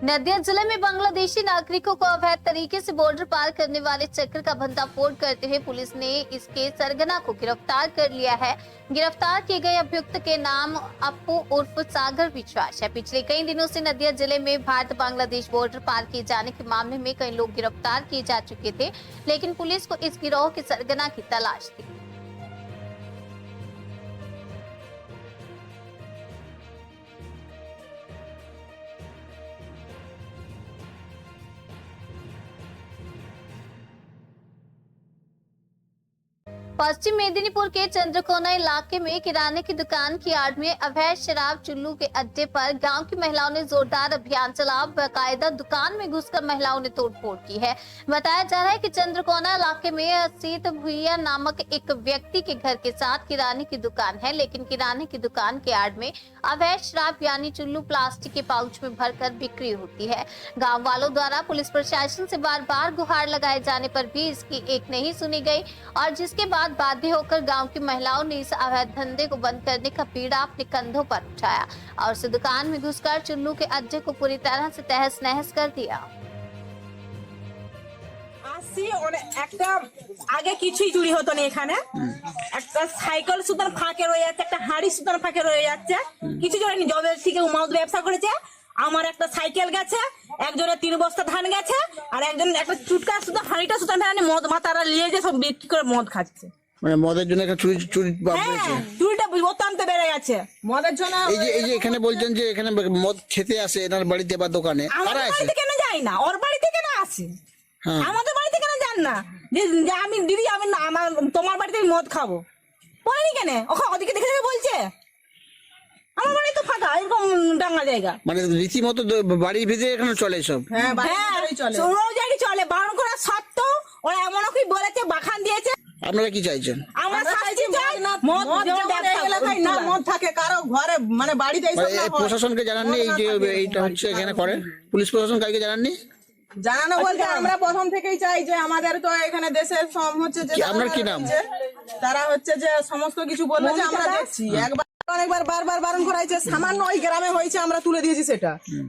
नदिया जिले में बांग्लादेशी नागरिकों को अवैध तरीके से बॉर्डर पार करने वाले चक्र का भंडाफोड़ करते हुए पुलिस ने इसके सरगना को गिरफ्तार कर लिया है। गिरफ्तार किए गए अभियुक्त के नाम अप्पू उर्फ सागर विश्वास है। पिछले कई दिनों से नदिया जिले में भारत बांग्लादेश बॉर्डर पार किए जाने के मामले में कई लोग गिरफ्तार किए जा चुके थे, लेकिन पुलिस को इस गिरोह के सरगना की तलाश थी। पश्चिम मेदिनीपुर के चंद्रकोना इलाके में किराने की दुकान की आड़ में अवैध शराब चुल्लू के अड्डे पर गांव की महिलाओं ने जोरदार अभियान चला। बाकायदा दुकान में घुसकर महिलाओं ने तोड़फोड़ की है। बताया जा रहा है कि चंद्रकोना इलाके में असीत भुइया नामक एक व्यक्ति के घर के साथ किराने की दुकान है, लेकिन किराने की दुकान के आड़ में अवैध शराब यानी चुल्लू प्लास्टिक के पाउच में भरकर बिक्री होती है। गाँव वालों द्वारा पुलिस प्रशासन से बार बार गुहार लगाए जाने पर भी इसकी एक नहीं सुनी गई और जिसके बाद बाध्य होकर गांव की महिलाओं ने इस अवैध धंधे को बंद करने का बीड़ा अपने कंधों पर उठाया और उस दुकान में घुसकर चुल्लू के अड्डे को पूरी तरह से तहस नहस कर दिया। একটা আগে কিছুই চুরি হতো না, এখানে একটা সাইকেল সুতার ফাঁকে রয়ে যাচ্ছে, একটা হাড়ি সুতার ফাঁকে রয়ে যাচ্ছে, কিছু জনের জবের থেকে উমাউদ ব্যবসা করেছে। আমার একটা সাইকেল গেছে, একজনের 3 বস্তা ধান গেছে, আর একজন একটা চুটকা সুতা হাড়িটা সুতা ধান মদ মাতারা নিয়ে যে সব বিক্রি করে মদ খাচ্ছে। মানে মদের জন্য একটা চুরি বাড়ছে, চুরিটা অত্যন্ত বেড়ে গেছে মদের জন্য। এই যে এখানে বলছেন যে এখানে মদ খেতে আসে এনার বাড়িতে বা দোকানে, কারা আসে? কেন যাই না, ওর বাড়িতে কেন আসে? আমাদের বাড়িতে কেন যান না? যে আমি দিদি আমি তোমার বাড়িতে মদ খাবো বলেনি কেন? ওদিকে দেখে দেখে বলছে আমার বাড়ি তো ফাঁকা, এরকম ডাঙ্গা জায়গা। মানে রীতিমতো বাড়ির ভিতরে এখানে চলে সব। হ্যাঁ রোজারি চলে, বারণ করা সত্ত্বেও ওরা এমন কি বলেছে, বাখান দিয়েছে। আপনারা কি চাইছেন? আমরা শাস্তি চাই, মদ এলাকায় না মদ থাকে কারো ঘরে, মানে বাড়িতে প্রশাসনকে জানাননি এই যে এইটা হচ্ছে এখানে করে? পুলিশ প্রশাসন কাউকে জানাননি? জানানো বলতে আমরা প্রথম থেকেই চাই যে আমাদের তো এখানে দেশের হচ্ছে যে আপনার কি নাম? তারা হচ্ছে যে সমস্ত কিছু বলবে যে আমরা দেখছি, একবার অনেকবার বারবার বারণ করাইছে, সামান্য ওই গ্রামে হয়েছে আমরা তুলে দিয়েছি,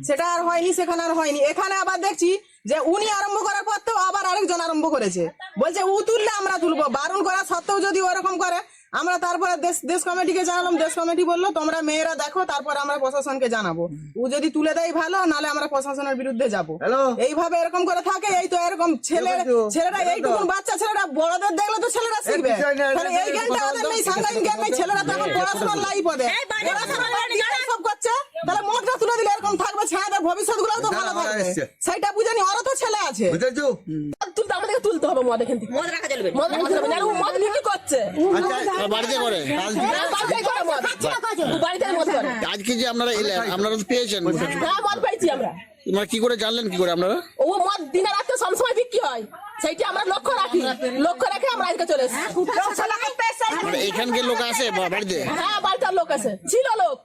সেটা আর হয়নি, সেখানে আর হয়নি। এখানে আবার দেখছি যে উনি আরম্ভ করার পর তো আবার আরেকজন আরম্ভ করেছে, বলছে ও তুললে আমরা তুলবো। বারণ করা সত্ত্বেও যদি ওরকম করে, আমরা তারপরে দেশ কমিটিকে জানালাম, দেশ কমিটি বললো তোমরা মেয়েরা দেখো, তারপর আমরা প্রশাসনকে জানাবো। ও যদি তুলে দেয় ভালো, নাহলে আমরা প্রশাসনের বিরুদ্ধে যাবো। এইভাবে এরকম করে থাকে, এই তো এরকম ছেলেরা এইটুকু বাচ্চা ছেলেরা বড়দের দেখলে তো ছেলেরা শিখবে, এই জ্ঞানটা ওদের নেই, সাংঘাতিক জ্ঞান নেই। ছেলেরা তখন পড়াশোনার লাইফ ওদের সব করছে, তাহলে মদটা তুলে দিলে এরকম থাকবে, ছেলেদের ভবিষ্যৎ গুলো তো ভালো থাকবে, সেটা বুঝেনি। ওরা তো ছেলে আছে, তুলতে আমাদেরকে তুলতে হবে মদ, এখান থেকে মদ রাখা চলবে, মদ বিক্রি করছে বাড়িতে করে। আজকে যে আপনারা এলেন, আপনারা তো পেয়েছেন? হ্যাঁ মদ পাইছি আমরা। মানে কি করে জানলেন, কি করে আপনারা? ও মদ দিনে রাতে সবসময় বিক্রি হয়, সেইটা আমরা লক্ষ্য রেখে আমরা আজকে চলে এসেছি। মানে এখানকার লোক আছে বাড়িতে? হ্যাঁ বাড়িটার লোক আছে, ছিল লোক,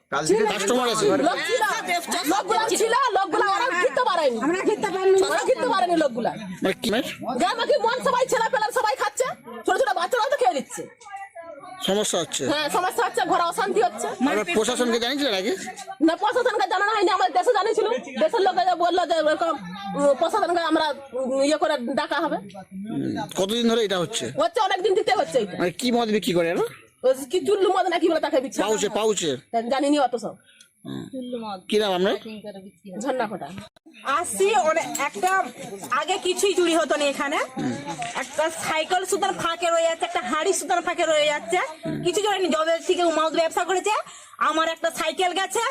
কাস্টমার আছে, লোকগুলা ছিল, লোকগুলা ওরা ঘিরতে পারেনি, লোকগুলা মানে কি গ্রামে কি মন সবাই ছেলে পেলার সবাই খাচ্ছে, ছোট ছোট বাচ্চারাও তো খেয়ে দিচ্ছে। সমস্যা হচ্ছে? হ্যাঁ সমস্যা হচ্ছে, ঘরে অশান্তি হচ্ছে। প্রশাসনকে জানিয়েছিলেন আগে? না প্রশাসনকে জানানো হয়নি, আমাদের দেশে জানিয়েছিল, দেশের লোক বললো যে এরকম প্রশাসনকে আমরা ইয়ে করে ডাকা হবে। কতদিন ধরে এটা হচ্ছে? অনেকদিন থেকে হচ্ছে। মানে কি মদ বিক্রি করে? কি চুল্লু মদ নাকি বলে তাকে বিক্রি, পাউচে জানিনি অত সব। কি নাম আপনার? ঝর্ণা ফোটা। আসছি একটা আগে কিছুই চুরি হতো না, এখানে একটা সাইকেল সুতার ফাঁকে রয়ে যাচ্ছে, একটা হাড়ি সুতার ফাঁকে রয়ে যাচ্ছে, কিছু জনের জবের থেকে উমাউদ ব্যবসা করেছে। আমার একটা সাইকেল গেছে,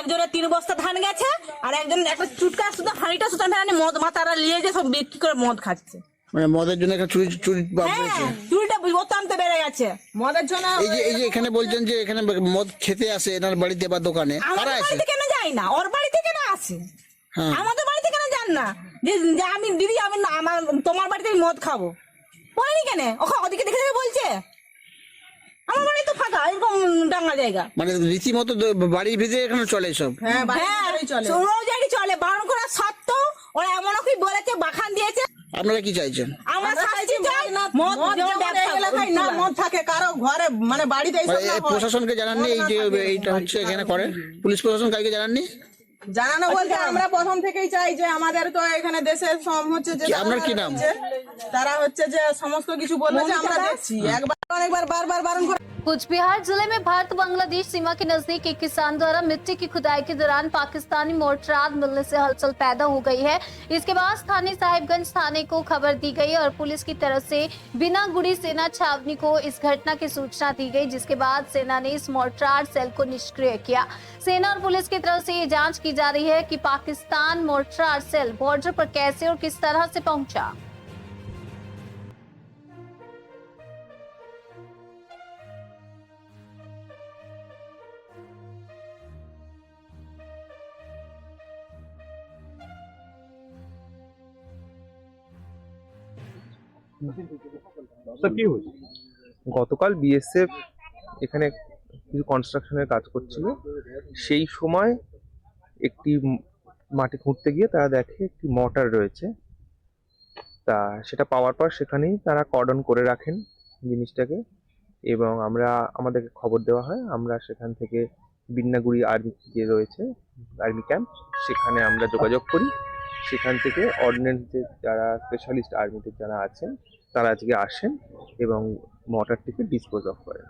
একজনের 3 বস্তা ধান গেছে, আর একজন একটা চুটকা সুতা হাড়িটা সুতা ধান মদ মাতারা নিয়ে যে সব বিক্রি করে মদ খাচ্ছে। মানে মদের জন্য একটা চুরি বাড়ছে, চুরিটা অত্যন্ত বেড়ে গেছে মদের জন্য। এই যে এখানে বলছেন যে এখানে মদ খেতে আসে এনার বাড়িতে বা দোকানে, কারা আসে? কেন যাই না, ওর বাড়িতে কেন আসে? আমাদের বাড়িতে কেন যান না? যে আমি দিদি আমি তোমার বাড়িতে মদ খাবো বলেনি কেন? ওদিকে দেখে দেখে বলছে আমার বাড়ি তো ফাঁকা, এরকম ডাঙ্গা জায়গা। মানে রীতিমতো বাড়ির ভিতরে এখানে চলে সব। হ্যাঁ রোজারি চলে, বারণ করা সত্ত্বেও ওরা এমন কি বলেছে, বাখান দিয়েছে। আপনারা কি চাইছেন? আমরা শাস্তি চাই, মদ এলাকায় না মদ থাকে কারো ঘরে, মানে বাড়িতে প্রশাসনকে জানাননি এই যে এইটা হচ্ছে এখানে করে? পুলিশ প্রশাসন কাউকে জানাননি? জানানো বলতে আমরা প্রথম থেকেই চাই যে আমাদের তো এখানে দেশের হচ্ছে যে আপনার কি নাম? তারা হচ্ছে যে সমস্ত কিছু বলবে যে আমরা দেখছি, একবার অনেকবার বারবার বারণ করে। कुछ बिहार जिले में भारत बांग्लादेश सीमा के नजदीक एक किसान द्वारा मिट्टी की खुदाई के दौरान पाकिस्तानी मोर्टार मिलने से हलचल पैदा हो गई है। इसके बाद स्थानीय साहिबगंज थाने को खबर दी गई और पुलिस की तरफ से बिना गुड़ी सेना छावनी को इस घटना की सूचना दी गई, जिसके बाद सेना ने इस मोर्टार सेल को निष्क्रिय किया। सेना और पुलिस की तरफ से ये जांच की जा रही है कि पाकिस्तान मोर्टार सेल बॉर्डर पर कैसे और किस तरह से पहुंचा। কি হয়েছে? গতকাল বিএসএফ এখানে কিছু কনস্ট্রাকশনের কাজ করছিল, সেই সময় একটি মাটি খুঁড়তে গিয়ে তারা দেখে একটি মর্টার রয়েছে। তা সেটা পাওয়ার পর সেখানেই তারা কর্ডন করে রাখেন জিনিসটাকে, এবং আমাদেরকে খবর দেওয়া হয়। আমরা সেখান থেকে বিন্নাগুড়ি আর্মি যে রয়েছে আর্মি ক্যাম্প, সেখানে আমরা যোগাযোগ করি। সেখান থেকে অর্ডিন্যান্সের যারা স্পেশালিস্ট আর্মিতে যারা আছেন তারা আজকে আসেন এবং মর্টারটিকে ডিসপোজ অফ করেন।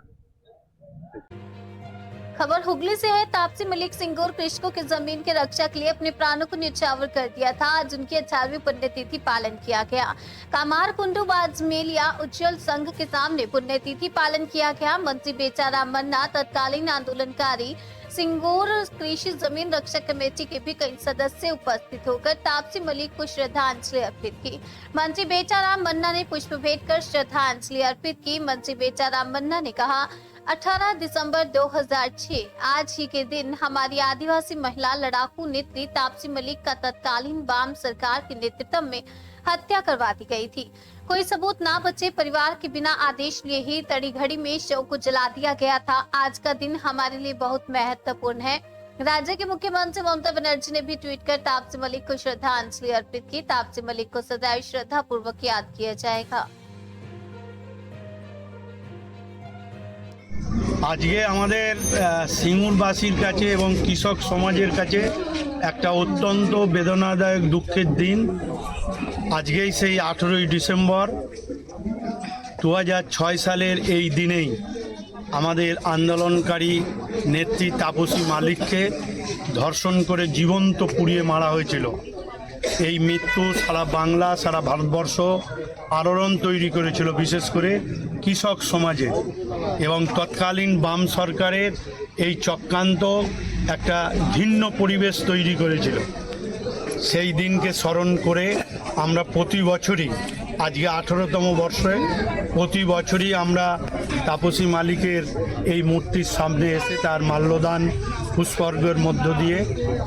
खबर हुगली से है। तापसी मलिक सिंगूर कृषकों की जमीन की रक्षा के लिए अपने प्राणों को न्यौछावर कर दिया था। आज उनकी 18वीं पुण्यतिथि पालन किया गया। कामार कुंडू बाजमेलिया उज्जवल संघ के सामने पुण्यतिथि पालन किया गया। मंत्री बेचाराम मन्ना, तत्कालीन आंदोलनकारी सिंगूर कृषि जमीन रक्षा कमेटी के भी कई सदस्य उपस्थित होकर तापसी मलिक को श्रद्धांजलि अर्पित की। मंत्री बेचाराम मन्ना ने पुष्प भेंट कर श्रद्धांजलि अर्पित की। मंत्री बेचाराम मन्ना ने कहा, 18 दिसंबर 2006 आज ही के दिन हमारी आदिवासी महिला लड़ाकू नेत्री तापसी मलिक का तत्कालीन वाम सरकार के नेतृत्व में हत्या करवा दी गई थी। कोई सबूत ना बचे, परिवार के बिना आदेश लिए ही तड़ी घड़ी में शव को जला दिया गया था। आज का दिन हमारे लिए बहुत महत्वपूर्ण है। राज्य के मुख्यमंत्री ममता बनर्जी ने भी ट्वीट कर तापसी मलिक को श्रद्धांजलि अर्पित की। तापसी मलिक को सदैव श्रद्धा पूर्वक याद किया जाएगा। আজকে আমাদের সিঙ্গুরবাসীর কাছে এবং কৃষক সমাজের কাছে একটা অত্যন্ত বেদনাদায়ক দুঃখের দিন। আজকেই সেই 18ই ডিসেম্বর 2006 সালের এই দিনেই আমাদের আন্দোলনকারী নেত্রী তাপসী মালিককে ধর্ষণ করে জীবন্ত পুড়িয়ে মারা হয়েছিল। এই মৃত্যু সারা বাংলা, সারা ভারতবর্ষ আলোড়ন তৈরি করেছিল, বিশেষ করে কৃষক সমাজে। এবং তৎকালীন বাম সরকারের এই চক্রান্ত একটা ভিন্ন পরিবেশ তৈরি করেছিল। সেই দিনকে স্মরণ করে আমরা প্রতি বছরই, আজকে 18তম বর্ষে, প্রতি বছরই আমরা তাপসী মালিকের এই মূর্তির সামনে এসে তার মাল্যদান পুষ্পার্ঘ্যের মধ্য দিয়ে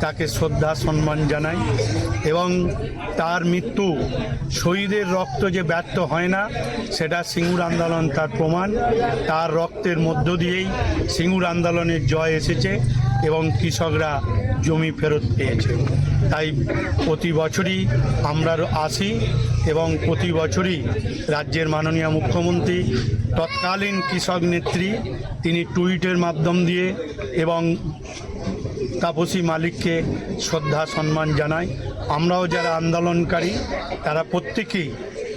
তাকে শ্রদ্ধা সম্মান জানাই। এবং তার মৃত্যু, শহীদের রক্ত যে ব্যর্থ হয় না, সেটা সিঙ্গুর আন্দোলন তার প্রমাণ। তার রক্তের মধ্য দিয়েই সিঙ্গুর আন্দোলনের জয় এসেছে এবং কৃষকরা জমি ফেরত পেয়েছে। তাই প্রতি বছরই আমরা আসি এবং প্রতি বছরই রাজ্যের মাননীয় মুখ্যমন্ত্রী, তৎকালীন কৃষক নেত্রী, তিনি টুইটের মাধ্যম দিয়ে এবং তাপসী মালিককে শ্রদ্ধা সম্মান জানাই। আমরাও যারা আন্দোলনকারী তারা প্রত্যেকেই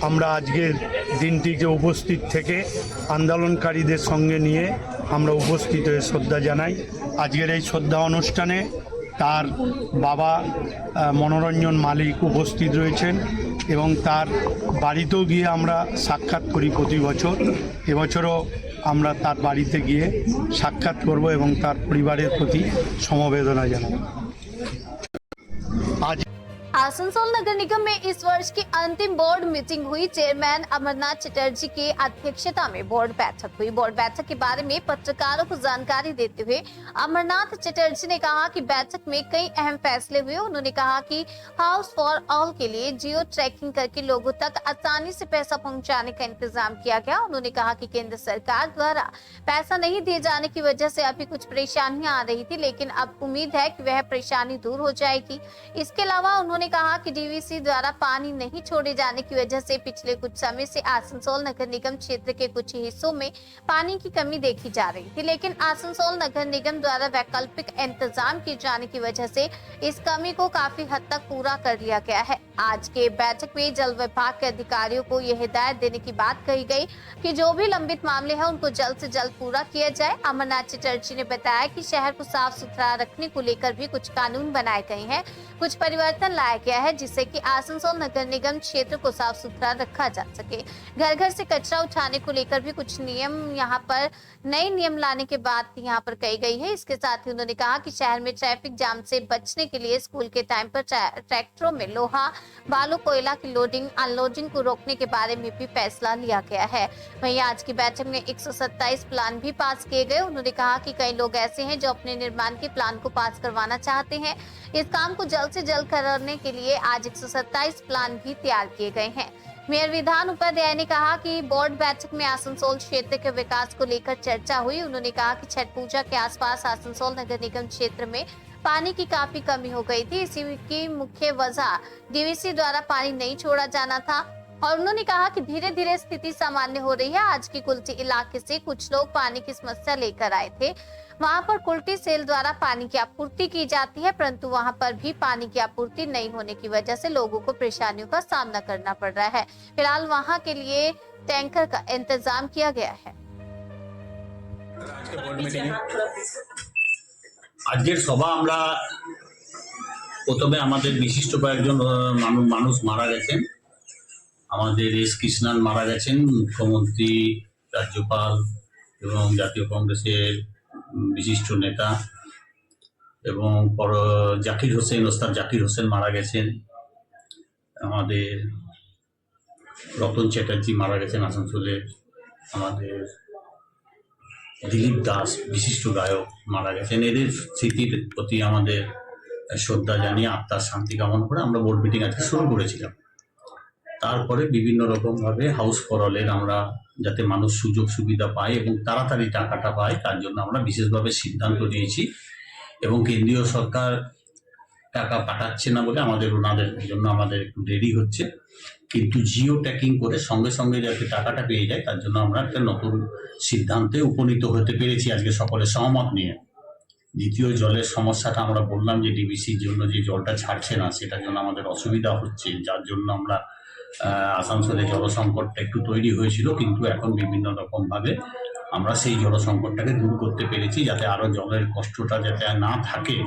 আমরা আজকের দিনটিকে উপস্থিত থেকে আন্দোলনকারীদের সঙ্গে নিয়ে আমরা উপস্থিত হয়ে শ্রদ্ধা জানাই। আজকের এই শ্রদ্ধা অনুষ্ঠানে তার বাবা মনোরঞ্জন মালিক উপস্থিত রয়েছেন এবং তার বাড়িতেও গিয়ে আমরা সাক্ষাৎ করি প্রতি বছর। এবছরও আমরা তার বাড়িতে গিয়ে সাক্ষাৎ করব এবং তার পরিবারের প্রতি সমবেদনা জানাব। আজ आसनसोल नगर निगम में इस वर्ष की अंतिम बोर्ड मीटिंग हुई। चेयरमैन अमरनाथ चटर्जी की अध्यक्षता में बोर्ड बैठक हुई। बोर्ड बैठक के बारे में पत्रकारों को जानकारी देते हुए अमरनाथ चटर्जी ने कहा कि बैठक में कई अहम फैसले हुए। उन्होंने कहा कि हाउस फॉर ऑल के लिए जियो ट्रैकिंग करके लोगों तक आसानी से पैसा पहुंचाने का इंतजाम किया गया। उन्होंने कहा कि केंद्र सरकार द्वारा पैसा नहीं दिए जाने की वजह से अभी कुछ परेशानियां आ रही थी, लेकिन अब उम्मीद है कि वह परेशानी दूर हो जाएगी। इसके अलावा उन्होंने कहा कि डीवीसी द्वारा पानी नहीं छोड़े जाने की वजह से पिछले कुछ समय से आसनसोल नगर निगम क्षेत्र के कुछ हिस्सों में पानी की कमी देखी जा रही थी, लेकिन आसनसोल नगर निगम द्वारा वैकल्पिक इंतजाम किए जाने की वजह से इस कमी को काफी हद तक पूरा कर लिया गया है। आज के बैठक में जल विभाग के अधिकारियों को यह हिदायत देने की बात कही गई कि जो भी लंबित मामले हैं उनको जल्द से जल्द पूरा किया जाए। अमरनाथ चटर्जी ने बताया कि शहर को साफ सुथरा रखने को लेकर भी कुछ कानून बनाए गए हैं, कुछ परिवर्तन लाया गया है जिससे कि आसनसोल नगर निगम क्षेत्र को साफ सुथरा रखा जा सके। घर घर से कचरा उठाने को लेकर भी कुछ नियम यहाँ पर नए नियम लाने के बात यहाँ पर कही गई है। इसके साथ ही उन्होंने कहा कि शहर में ट्रैफिक जाम से बचने के लिए स्कूल के टाइम पर ट्रैक्टरों में लोहा बालू कोयला की लोडिंग अनलोडिंग को रोकने के बारे में भी फैसला लिया गया है। वहीं आज की बैठक में 127 प्लान भी पास किए गए। उन्होंने कहा कि कई लोग ऐसे हैं जो अपने निर्माण के प्लान को पास करवाना चाहते हैं। इस काम को जल्द से जल्द करने के लिए आज 127 प्लान भी तैयार किए गए हैं। मेयर विधान उपाध्याय ने कहा कि बोर्ड बैठक में आसनसोल क्षेत्र के विकास को लेकर चर्चा हुई। उन्होंने कहा कि छठ पूजा के आसपास आसनसोल नगर निगम क्षेत्र में पानी की काफी कमी हो गई थी। इसी की मुख्य वजह डीवीसी द्वारा पानी नहीं छोड़ा जाना था और उन्होंने कहा कि धीरे धीरे स्थिति सामान्य हो रही है। आज की कुल्टी इलाके से कुछ लोग पानी की समस्या लेकर आए थे। वहां पर कुल्टी सेल द्वारा पानी की आपूर्ति की जाती है, परंतु वहां पर भी पानी की आपूर्ति नहीं होने की वजह से लोगों को परेशानियों का सामना करना पड़ रहा है। फिलहाल वहां के लिए टैंकर का इंतजाम किया गया है। আজকের সভা আমরা প্রথমে আমাদের বিশিষ্ট কয়েকজন মানুষ মারা গেছেন। আমাদের এস কৃষ্ণান মারা গেছেন, মুখ্যমন্ত্রী, রাজ্যপাল এবং জাতীয় কংগ্রেসের বিশিষ্ট নেতা, এবং জাকির হোসেন ওস্তাদ জাকির হোসেন মারা গেছেন। আমাদের রতন চ্যাটার্জি মারা গেছেন আসানসোলে। আমাদের দিলীপ দাস বিশিষ্ট গায়ক মারা গেছেন। এদের স্মৃতির প্রতি আমাদের শ্রদ্ধা জানিয়ে আত্মার শান্তি কামনা করে আমরা বোর্ড মিটিং আজকে শুরু করেছিলাম। তারপরে বিভিন্ন রকমভাবে হাউস ফর অলের আমরা যাতে মানুষ সুযোগ সুবিধা পায় এবং তাড়াতাড়ি টাকাটা পায় তার জন্য আমরা বিশেষভাবে সিদ্ধান্ত নিয়েছি, এবং কেন্দ্রীয় সরকার টাকা পাঠাচ্ছে না বলে ওনাদের জন্য আমাদের একটু দেরি হচ্ছে, কিন্তু জিও ট্যাকিং করে সঙ্গে সঙ্গে যাতে টাকাটা পেয়ে যায় তার জন্য আমরা একটা নতুন সিদ্ধান্তে উপনীত হতে পেরেছি আজকে সকলে সহমত নিয়ে। দ্বিতীয় জলের সমস্যাটা আমরা বললাম যে ডিবিসির জন্য যে জলটা ছাড়ছে না সেটার জন্য আমাদের অসুবিধা হচ্ছে, যার জন্য আমরা আসানসোলে জলসংকটটা একটু তৈরি হয়েছিল, কিন্তু এখন বিভিন্ন রকমভাবে আমরা সেই জলসংকটটাকে দূর করতে পেরেছি, যাতে আরও জলের কষ্টটা যাতে না থাকে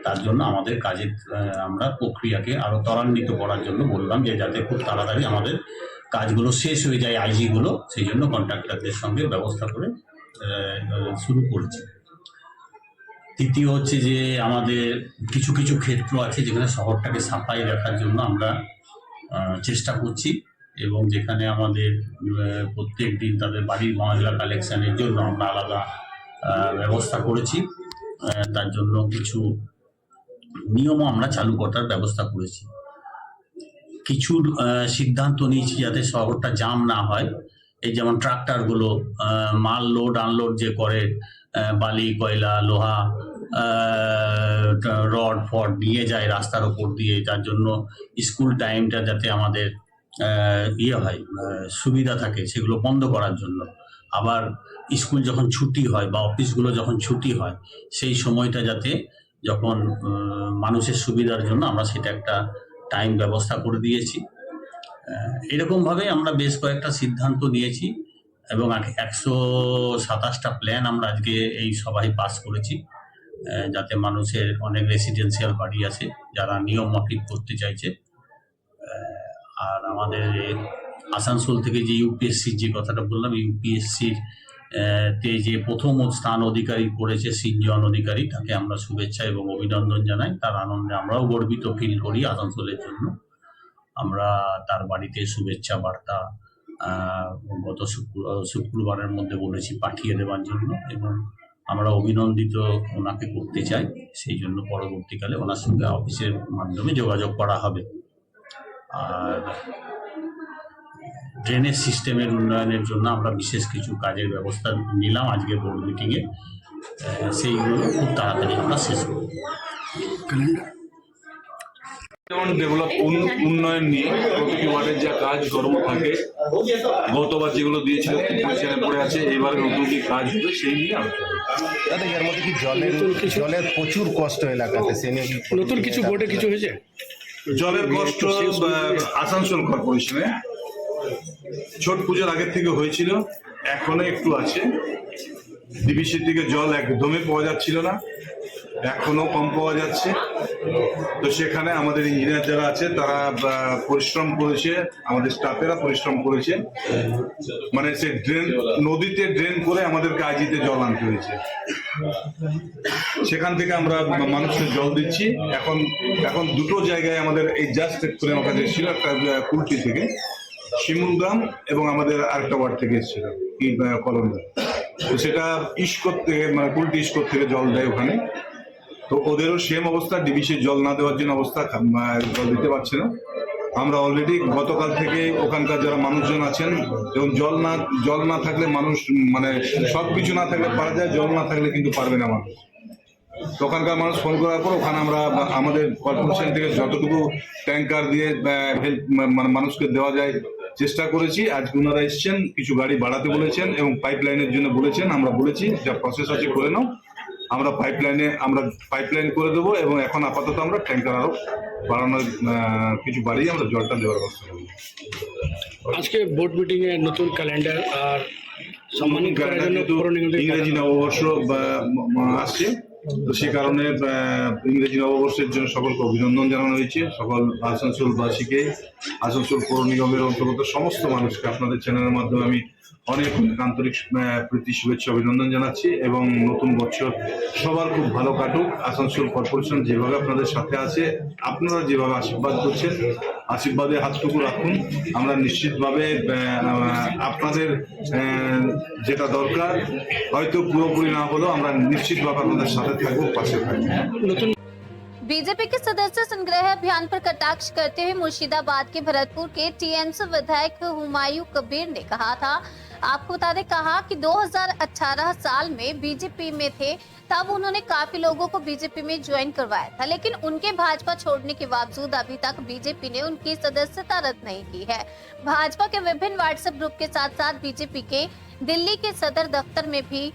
তার জন্য আমাদের কাজের আমরা প্রক্রিয়াকে আরও ত্বরান্বিত করার জন্য বললাম যে যাতে খুব তাড়াতাড়ি আমাদের কাজগুলো শেষ হয়ে যায় আইজিগুলো, সেই জন্য কন্ট্রাক্টরদের সঙ্গে ব্যবস্থা করে শুরু করেছি। তৃতীয় হচ্ছে যে আমাদের কিছু কিছু ক্ষেত্র আছে যেখানে শহরটাকে সাফাই রাখার জন্য আমরা চেষ্টা করছি, এবং যেখানে আমাদের প্রত্যেক দিন তাদের বাড়ির ময়লা কালেকশনের জন্য আমরা আলাদা ব্যবস্থা করেছি। তার জন্য কিছু নিয়মও আমরা চালু করার ব্যবস্থা করেছি। কিছু সিদ্ধান্ত নিয়েছি যাতে শহরটা জাম না হয়। এই যেমন ট্রাক্টরগুলো মাল লোড আনলোড যে করে, বালি কয়লা লোহা রড ফড নিয়ে যায় রাস্তার ওপর দিয়ে, তার জন্য স্কুল টাইমটা যাতে আমাদের হয় সুবিধা থাকে সেগুলো বন্ধ করার জন্য। আবার স্কুল যখন ছুটি হয় বা অফিসগুলো যখন ছুটি হয় সেই সময়টা যাতে যখন মানুষের সুবিধার জন্য আমরা সেটা একটা টাইম ব্যবস্থা করে দিয়েছি। এরকমভাবে আমরা বেশ কয়েকটা সিদ্ধান্ত নিয়েছি এবং 127টা প্ল্যান আমরা আজকে এই সভায় পাস করেছি, যাতে মানুষের অনেক রেসিডেন্সিয়াল বাড়ি আছে যারা নিয়ম মাফিক করতে চাইছে। আর আমাদের আসানসোল থেকে যে ইউপিএসসির যে কথাটা বললাম, ইউপিএসসির তে যে প্রথম স্থান অধিকারী করেছে সিনজন অধিকারী, তাকে আমরা শুভেচ্ছা এবং অভিনন্দন জানাই। তার আনন্দে আমরাও গর্বিত ফিল করি আসানসোলের জন্য। আমরা তার বাড়িতে শুভেচ্ছা বার্তা গত শুক্রবারের মধ্যে বলেছি পাঠিয়ে দেওয়ার জন্য, এবং আমরা অভিনন্দিত ওনাকে করতে চাই, সেই জন্য পরবর্তীকালে ওনার সঙ্গে অফিসের মাধ্যমে যোগাযোগ করা হবে। আর ড্রেনেজ সিস্টেমের উন্নয়নের জন্য আমরা বিশেষ কিছু কাজের ব্যবস্থা নিলাম আজকে বোর্ড মিটিংয়ে, সেইগুলো খুব তাড়াতাড়ি আমরা শেষ করব। যেমন ডেভেলপ উন্নয়ন নিয়ে প্রতিটি ওয়ার্ডের যা কাজ কর্ম থাকে, গতবার যেগুলো দিয়েছিল পজিশনে পড়ে আছে, এবারে নতুন কি কাজ হবে সেই নিয়ে আলোচনা। দাদা এর মধ্যে কি জলের প্রচুর কষ্ট এলাকাতে, সে নিয়ে কি নতুন কিছু বোর্ডে কিছু হয়েছে? জলের কষ্ট আসানসোল কর্পোরেশনে ছট পুজোর আগের থেকে হয়েছিল, এখনো একটু আছে। ডিবিসি থেকে জল একদমই পাওয়া যাচ্ছিল না, এখনো কম পাওয়া যাচ্ছে। তো সেখানে আমাদের ইঞ্জিনিয়ার যারা আছে তারা পরিশ্রম করেছে, আমাদের স্টাফেরা পরিশ্রম করেছে, মানে সে ড্রেন নদীতে ড্রেন করে আমাদেরকে আইজিতে জল আনতে হয়েছে। সেখান থেকে আমরা মানুষকে জল দিচ্ছি। এখন দুটো জায়গায় আমাদের এই জাস্ট করে আমার কাছে এসেছিল, একটা কুলটি থেকে শিমুলগ্রাম এবং আমাদের আরেকটা ওয়ার্ড থেকে এসেছিল কি কলমদা। তো সেটা ইস্কোর থেকে মানে কুলটি ইস্কোর থেকে জল দেয় ওখানে। তো ওদেরও সেম অবস্থা, ডিবিসির জল না দেওয়ার জন্য অবস্থা, জল দিতে পারছে না। আমরা অলরেডি গতকাল থেকে ওখানকার যারা মানুষজন আছেন, এবং জল না থাকলে মানুষ মানে সবকিছু না থাকলে পারা যায়, জল না থাকলে কিন্তু পারবে না মানুষ। তো ওখানকার মানুষ ফোন করার পর ওখানে আমরা আমাদের কর্পোরেশন থেকে যতটুকু ট্যাঙ্কার দিয়ে হেল্প মানে মানুষকে দেওয়া যায় চেষ্টা করেছি। আজ ওনারা এসছেন, কিছু গাড়ি বাড়াতে বলেছেন এবং পাইপ লাইনের জন্য বলেছেন। আমরা বলেছি যা প্রসেস আছে করে নাও, আমরা পাইপলাইন করে দেবো এবং এখন আপাতত আমরা ট্যাঙ্কার আরো বাড়ানোর কিছু বাড়িয়ে আমরা জলটা দেওয়ার ব্যবস্থা করবো। আজকে বোর্ড মিটিং এ নতুন ক্যালেন্ডার আর সম্মানিত ইংরেজি নববর্ষ আসছে, তো সে কারণে ইংরেজি নববর্ষের জন্য সকলকে অভিনন্দন জানানো হয়েছে। সকল আসানসোলবাসীকে, আসানসোল পৌর নিগমের অন্তর্গত সমস্ত মানুষকে আপনাদের চ্যানেলের মাধ্যমে আমি অনেক আন্তরিক প্রীতি শুভেচ্ছা অভিনন্দন জানাচ্ছি এবং নতুন বছর সবার খুব ভালো কাটুক। আসানসোল কর্পোরেশন যেভাবে আপনাদের সাথে আছে, আপনারা যেভাবে আশীর্বাদ করছেন, আশীর্বাদে হাতটুকু রাখুন। আমরা নিশ্চিতভাবে আপনাদের যেটা দরকার হয়তো পুরোপুরি না হলেও আমরা নিশ্চিতভাবে আপনাদের সাথে থাকবো, পাশে থাকবো। बीजेपी के सदस्य संग्रह अभियान पर कटाक्ष करते हुए मुर्शिदाबाद के भरतपुर के टीएमसी विधायक हुमायूं कबीर ने कहा था, आपको बता दें, कहा कि 2018 साल में बीजेपी में थे, तब उन्होंने काफी लोगों को बीजेपी में ज्वाइन करवाया था, लेकिन उनके भाजपा छोड़ने के बावजूद अभी तक बीजेपी ने उनकी सदस्यता रद्द नहीं की है। भाजपा के विभिन्न व्हाट्सएप ग्रुप के साथ साथ बीजेपी के दिल्ली के सदर दफ्तर में भी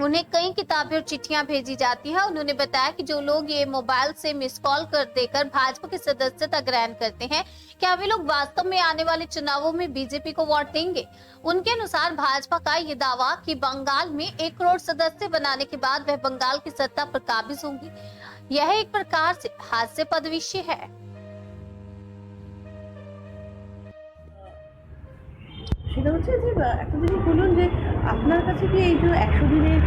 उन्हें कई किताबें और चिट्ठियां भेजी जाती हैं। उन्होंने बताया कि जो लोग ये मोबाइल से मिस कॉल कर देकर भाजपा की सदस्यता ग्रहण करते हैं, क्या वे लोग वास्तव में आने वाले चुनावों में बीजेपी को वोट देंगे? उनके अनुसार भाजपा का ये दावा कि बंगाल में 1 करोड़ सदस्य बनाने के बाद वह बंगाल की सत्ता पर काबिज होंगी, यह एक प्रकार से हास्यास्पद विषय है। সেটা হচ্ছে যে একটা জিনিস বলুন যে আপনার কাছে কি এই যে 100 দিনের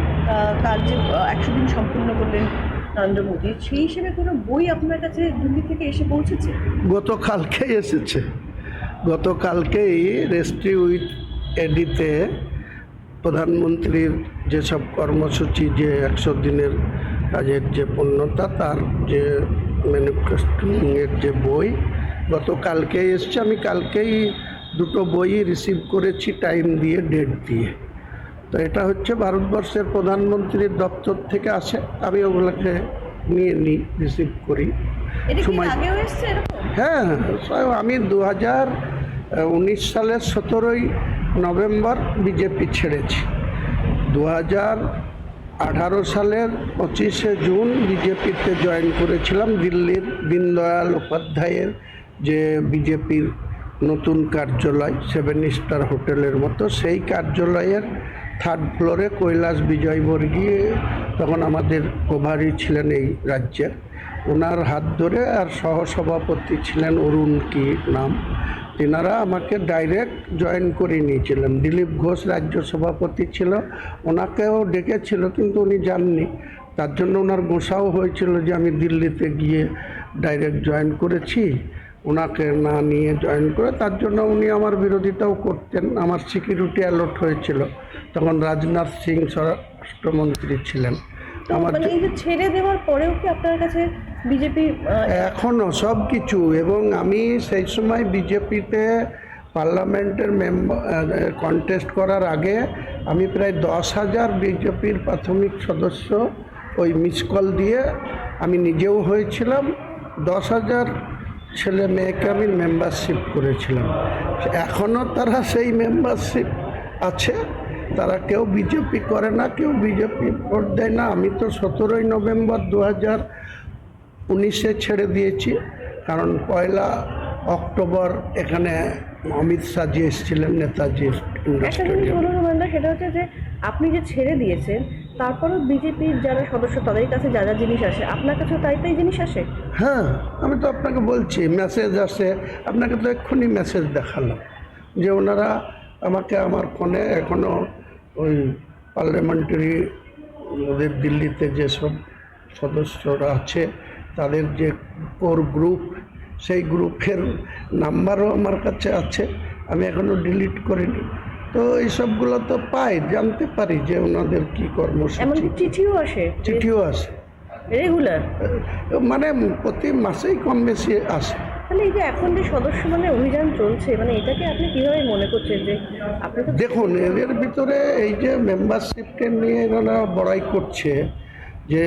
কাজ, যে 100 দিন সম্পূর্ণ করলেন নরেন্দ্র মোদী, সেই হিসেবে কোনো বই আপনার কাছে দিল্লি থেকে এসে পৌঁছেছে? গতকালকেই এসেছে, গতকালকেই রেস্ট্রি উইথ এডিতে প্রধানমন্ত্রীর যেসব কর্মসূচি, যে 100 দিনের কাজের যে পূর্ণতা, তার যে ম্যানিফেস্টোর যে বই গতকালকেই এসছে। আমি কালকেই দুটো বই রিসিভ করেছি, টাইম দিয়ে, ডেট দিয়ে। তো এটা হচ্ছে ভারতবর্ষের প্রধানমন্ত্রীর দপ্তর থেকে আসে, আমি ওগুলোকে নিয়ে নিই, রিসিভ করি সময়। হ্যাঁ, আমি 2019 সালের 17ই নভেম্বর বিজেপি ছেড়েছি। 2018 সালের 25শে জুন বিজেপিতে জয়েন করেছিলাম। দিল্লির দীনদয়াল উপাধ্যায়ের যে বিজেপির নতুন কার্যালয়, 7 স্টার হোটেলের মতো, সেই কার্যালয়ের 3rd ফ্লোরে কৈলাস বিজয়বর্গী, তখন আমাদের প্রভারী ছিলেন এই রাজ্যের, ওনার হাত ধরে, আর সহসভাপতি ছিলেন অরুণ কি নাম, তেনারা আমাকে ডাইরেক্ট জয়েন করে নিয়েছিলেন। দিলীপ ঘোষ রাজ্য সভাপতি ছিল, ওনাকেও ডেকেছিল কিন্তু উনি যাননি। তার জন্য ওনার গোসাও হয়েছিল যে আমি দিল্লিতে গিয়ে ডাইরেক্ট জয়েন করেছি, ওনাকে না নিয়ে জয়েন করে। তার জন্য উনি আমার বিরোধিতাও করতেন। আমার সিকিউরিটি অ্যালট হয়েছিল, তখন রাজনাথ সিং স্বরাষ্ট্রমন্ত্রী ছিলেন। আমার ছেড়ে দেওয়ার পরেও কি আপনার কাছে বিজেপি এখনও সব কিছু, এবং আমি সেই সময় বিজেপিতে পার্লামেন্টের কন্টেস্ট করার আগে আমি প্রায় 10,000 বিজেপির প্রাথমিক সদস্য ওই মিস কল দিয়ে আমি নিজেও হয়েছিলাম। 10,000 ছেলে মেয়েকে আমি মেম্বারশিপ করেছিলাম। এখনও তারা সেই মেম্বারশিপ আছে, তারা কেউ বিজেপি করে না, কেউ বিজেপি ভোট দেয় না। আমি তো 17ই নভেম্বর 2019-এ ছেড়ে দিয়েছি, কারণ 1 অক্টোবর এখানে অমিত শাহজি এসেছিলেন নেতাজি একটা জিনিস বলুন রুমেন্দা, সেটা হচ্ছে যে আপনি যে ছেড়ে দিয়েছেন তারপরেও বিজেপির যারা সদস্য তাদের কাছে যা যা জিনিস আসে আপনার কাছেও তাই তাই জিনিস আসে। হ্যাঁ, আমি তো আপনাকে বলছি মেসেজ আসে, আপনাকে তো এক্ষুনি মেসেজ দেখালাম যে ওনারা আমাকে আমার ফোনে এখনও ওই পার্লামেন্টারি ওদের দিল্লিতে যেসব সদস্যরা আছে তাদের যে কোর গ্রুপ, সেই গ্রুপের নাম্বারও আমার কাছে আছে, আমি এখনও ডিলিট করিনি। তো এইসবগুলো তো পাই, জানতে পারি যে ওনাদের কী কর্মসূচি। এমনকি চিঠিও আসে? চিঠিও আসে রেগুলার, মানে প্রতি মাসেই কম বেশি আসে। তাহলে এই যে এখন যে সদস্য মানে অভিযান চলছে, মানে এটাকে আপনি কীভাবে মনে করছেন যে আপনার তো দেখুন, এদের ভিতরে এই যে মেম্বারশিপকে নিয়ে এরা বড়াই করছে, যে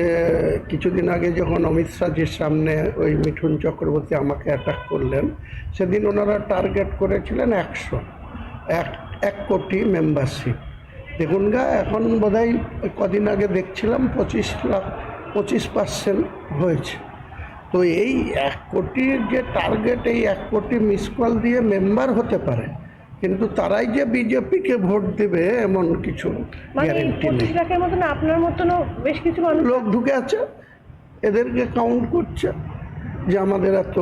কিছুদিন আগে যখন অমিত শাহজির সামনে ওই মিঠুন চক্রবর্তী আমাকে অ্যাটাক করলেন, সেদিন ওনারা টার্গেট করেছিলেন 1 কোটি মেম্বারশিপ। দেখুন এখন বোধহয় কদিন আগে দেখছিলাম 25% হয়েছে। তো এই 1 কোটির যে টার্গেট, এই 1 কোটি মিস কল দিয়ে মেম্বার হতে পারে, কিন্তু তারাই যে বিজেপিকে ভোট দেবে এমন কিছু গ্যারেন্টি নেই। 25 লাখের মতন আপনার মতনও বেশ কিছু মানুষ লোক ঢুকে আছে, এদেরকে কাউন্ট করছে যে আমাদের এত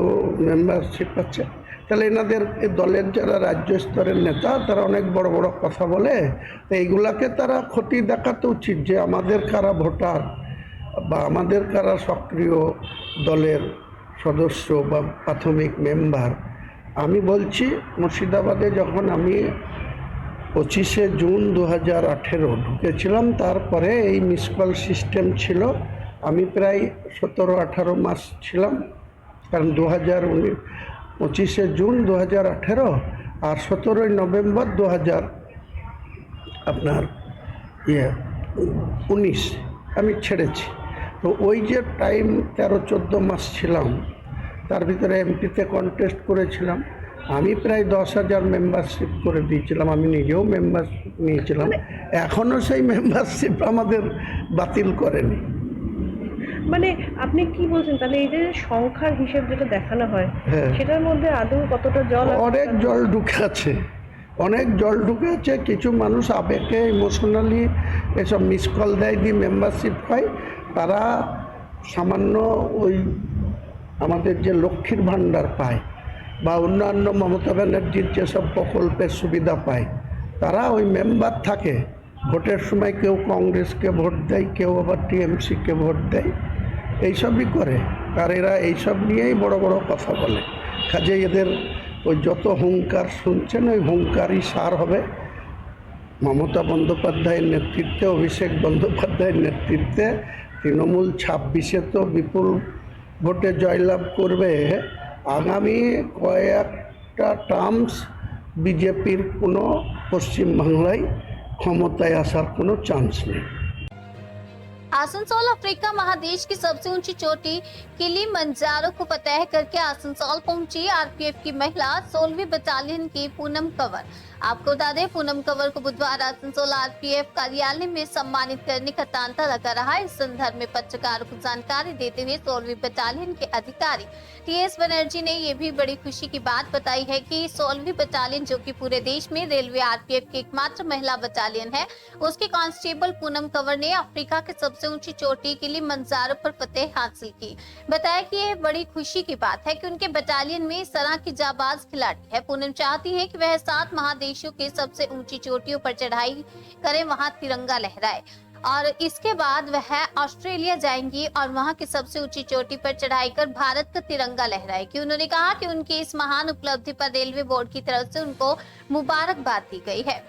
মেম্বারশিপ আছে। তাহলে এনাদের এই দলের যারা রাজ্য স্তরের নেতা, তারা অনেক বড় বড় কথা বলে, তো এইগুলাকে তারা ক্ষতি দেখাতে উচিত যে আমাদের কারা ভোটার বা আমাদের কারা সক্রিয় দলের সদস্য বা প্রাথমিক মেম্বার। আমি বলছি, মুর্শিদাবাদে যখন আমি 25শে জুন 2018 ঢুকেছিলাম, তারপরে এই মিস কল সিস্টেম ছিল। আমি প্রায় 17-18 মাস ছিলাম, কারণ 25শে জুন 2018 আর 17ই নভেম্বর 2019 আমি ছেড়েছি। তো ওই যে টাইম 13-14 মাস ছিলাম, তার ভিতরে এমপিতে কন্টেস্ট করেছিলাম। আমি প্রায় 10,000 মেম্বারশিপ করে দিয়েছিলাম, আমি নিজেও মেম্বারশিপ নিয়েছিলাম। এখনও সেই মেম্বারশিপ আমাদের বাতিল করেনি। মানে আপনি কি বলছেন তাহলে এই যে সংখ্যার হিসেব যেটা দেখানো হয়, সেটার মধ্যে আদৌ কতটা জল? অনেক জল ঢুকে আছে, অনেক জল ঢুকে আছে। কিছু মানুষ আবেগে ইমোশনালি এসব মিস কল দেয়, দিয়ে মেম্বারশিপ পায়। তারা সামান্য ওই আমাদের যে লক্ষ্মীর ভাণ্ডার পায় বা অন্যান্য মমতা ব্যানার্জির যেসব প্রকল্পের সুবিধা পায়, তারা ওই মেম্বার থাকে। ভোটের সময় কেউ কংগ্রেসকে ভোট দেয়, কেউ আবার টিএমসিকে ভোট দেয়, এইসবই করে। আর এরা এইসব নিয়েই বড় বড় কথা বলে। কাজে এদের ওই যত হুঙ্কার শুনছেন, ওই হুঙ্কারই সার হবে। মমতা বন্দ্যোপাধ্যায়ের নেতৃত্বে, অভিষেক বন্দ্যোপাধ্যায়ের নেতৃত্বে তৃণমূল 26-এ তো বিপুল ভোটে জয়লাভ করবে। আগামী কয়েকটা টার্মস বিজেপির কোনো পশ্চিমবাংলায় ক্ষমতায় আসার কোনো চান্স নেই। आसनसोल अफ्रीका महादेश की सबसे ऊंची चोटी किलिमंजारो को फतह करके आसनसोल पहुंची आरपीएफ की महिला 16वीं बटालियन की पूनम कंवर। आपको बता दें, पूनम कंवर को बुधवार आसनसोल आरपीएफ कार्यालय में सम्मानित करने का तांता लगा रहा। इस संदर्भ में पत्रकारों को जानकारी देते हुए 16वीं बटालियन के अधिकारी टीएस बनर्जी ने ये भी बड़ी खुशी की बात बताई है कि 16वीं बटालियन, जो कि पूरे देश में रेलवे आरपीएफ की एकमात्र महिला बटालियन है, उसके कांस्टेबल पूनम कंवर ने अफ्रीका के सबसे ऊंची चोटी किलिमंजारो पर फतेह हासिल की। बताया कि यह बड़ी खुशी की बात है कि उनके बटालियन में इस तरह की जाबाज खिलाड़ी है। पूनम चाहती है कि वह 7 महादेशों के सबसे ऊंची चोटियों पर चढ़ाई करें, वहां तिरंगा लहराए, और इसके बाद वह ऑस्ट्रेलिया जाएंगी और वहां की सबसे ऊंची चोटी पर चढ़ाई कर भारत का तिरंगा लहराएगी। उन्होंने कहा कि उनकी इस महान उपलब्धि पर रेलवे बोर्ड की तरफ से उनको मुबारकबाद दी गई है।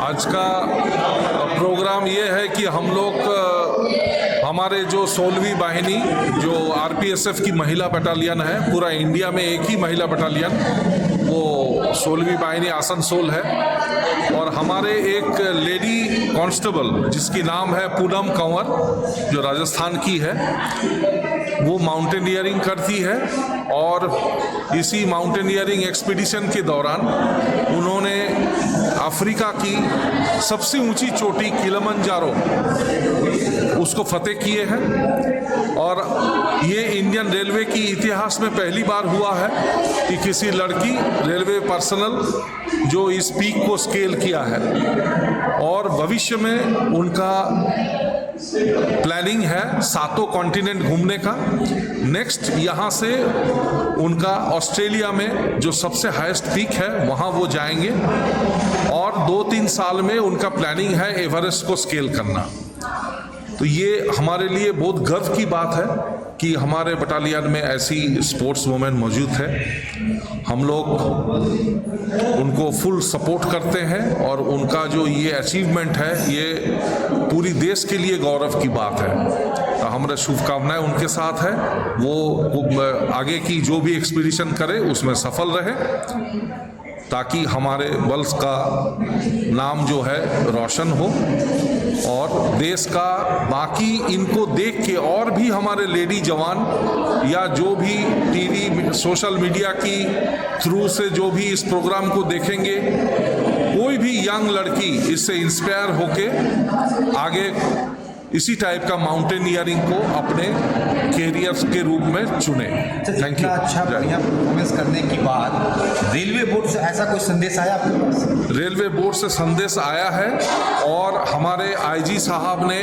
आज का प्रोग्राम ये है कि हम लोग हमारे जो 16वीं वाहिनी, जो आरपीएसएफ की महिला बटालियन है, पूरा इंडिया में एक ही महिला बटालियन, वो 16वीं वाहिनी आसनसोल है। और हमारे एक लेडी कांस्टेबल जिसकी नाम है पूनम कंवर, जो राजस्थान की है, वो माउंटेनियरिंग करती है और इसी माउंटेनियरिंग एक्सपीडिशन के दौरान उन्होंने अफ्रीका की सबसे ऊंची चोटी किलिमंजारो उसको फतेह किए हैं। और ये इंडियन रेलवे की इतिहास में पहली बार हुआ है कि किसी लड़की रेलवे पर्सनल जो इस पीक को स्केल किया है। और भविष्य में उनका प्लानिंग है 7 कॉन्टिनेंट घूमने का। नेक्स्ट यहाँ से उनका ऑस्ट्रेलिया में जो सबसे हाईएस्ट पीक है वहाँ वो जाएंगे और 2-3 साल में उनका प्लानिंग है एवरेस्ट को स्केल करना। तो ये हमारे लिए बहुत गर्व की बात है कि हमारे बटालियन में ऐसी स्पोर्ट्स वुमेन मौजूद है। हम लोग उनको फुल सपोर्ट करते हैं और उनका जो ये अचीवमेंट है ये पूरी देश के लिए गौरव की बात है। तो हमारे शुभकामनाएं उनके साथ है, वो आगे की जो भी एक्सपीडिशन करे उसमें सफल रहे ताकि हमारे बल का नाम जो है रोशन हो और देश का बाकी इनको देख के और भी हमारे लेडी जवान या जो भी टीवी सोशल मीडिया की थ्रू से जो भी इस प्रोग्राम को देखेंगे, कोई भी यंग लड़की इससे इंस्पायर होके आगे इसी टाइप का माउंटेनियरिंग को अपने कैरियर के रूप में चुने। Thank you. अच्छा बढ़िया परफॉर्मेंस करने के बाद रेलवे बोर्ड से ऐसा कोई संदेश आया आपके पास? रेलवे बोर्ड से संदेश आया है और हमारे आईजी साहब ने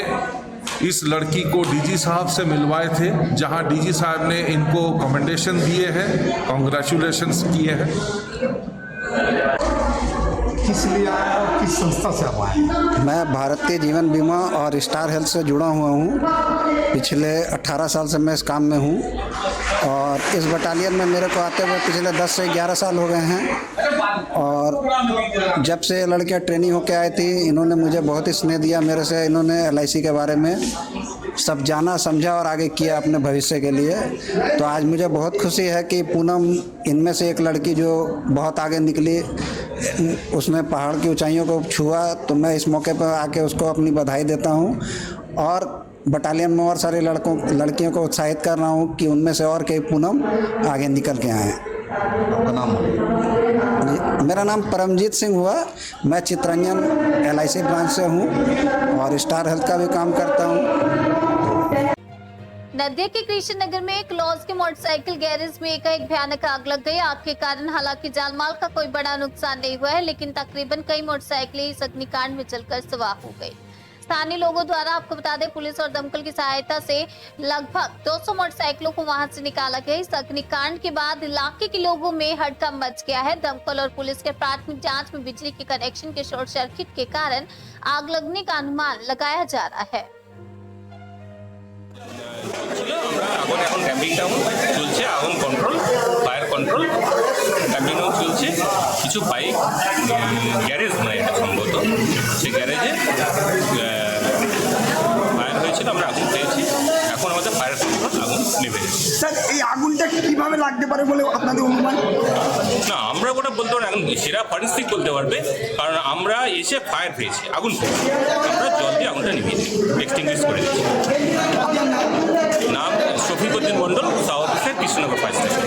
इस लड़की को डीजी साहब से मिलवाए थे, जहां डीजी साहब ने इनको कमेंडेशन दिए हैं, कॉन्ग्रेचुलेशंस किए हैं। किस लिए आया और किस संस्था से आप आए? मैं भारतीय जीवन बीमा और स्टार हेल्थ से जुड़ा हुआ हूँ। पिछले 18 साल से मैं इस काम में हूँ और इस बटालियन में मेरे को आते हुए पिछले 10 से 11 साल हो गए हैं। और जब से लड़कियाँ ट्रेनिंग होकर आई थी, इन्होंने मुझे बहुत ही स्नेह दिया मेरे से। इन्होंने LIC के बारे में सब जाना समझा और आगे किया अपने भविष्य के लिए। तो आज मुझे बहुत खुशी है कि पूनम इनमें से एक लड़की जो बहुत आगे निकली, उसने पहाड़ की ऊंचाइयों को छुआ। तो मैं इस मौके पर आके उसको अपनी बधाई देता हूं और बटालियन में और सारे लड़कियों को उत्साहित कर रहा हूं कि उनमें से और कई पूनम आगे निकल के आएँ। आपका नाम? मेरा नाम परमजीत सिंह हुआ। मैं चितरंजन LIC ब्रांच से हूं और स्टार हेल्थ का भी काम करता हूं। नदिया के कृष्ण नगर में एक लॉज के मोटरसाइकिल गैरेज में एक भयानक आग लग गई। आग के कारण हालांकि जानमाल का कोई बड़ा नुकसान नहीं हुआ है, लेकिन तकरीबन कई मोटरसाइकिलें इस अग्निकांड में जलकर स्वाह हो गई। स्थानीय लोगों द्वारा, आपको बता दें, पुलिस और दमकल की सहायता से लगभग 200 मोटरसाइकिलों को वहां से निकाला गया। इस अग्निकांड के बाद इलाके के लोगों में हड़कंप मच गया है। दमकल और पुलिस के प्राथमिक जांच में बिजली के कनेक्शन के शॉर्ट सर्किट के कारण आग लगने का अनुमान लगाया जा रहा है। আগুন এখন ক্যাম্পিং ডাউন চলছে, আগুন control, fire control camping down চলছে। কিছু বাইক গ্যারেজ নয় এটা সম্ভবত, সেই গ্যারেজে ফায়ার হয়েছিল, আমরা আগুন পেয়েছি। এখন আমাদের ফায়ার কন্ট্রোল আগুন নেভে গেছে। স্যার, এই আগুনটা কিভাবে লাগতে পারে বলে আপনাদের অনুমান? না, আমরা ওটা বলতে পারি এখন সেরা ফরেন্সিক বলতে পারবে, কারণ আমরা এসে ফায়ার পেয়েছি, আগুন পেয়েছি, আমরা জল দিয়ে আগুনটা নিভিয়ে দিই, এক্সটিংগুইশ করে দিচ্ছি। নাম শফিকুদ্দিন মন্ডল, সাউথ অফিসের কৃষ্ণনগর ফায়ার স্টেশন।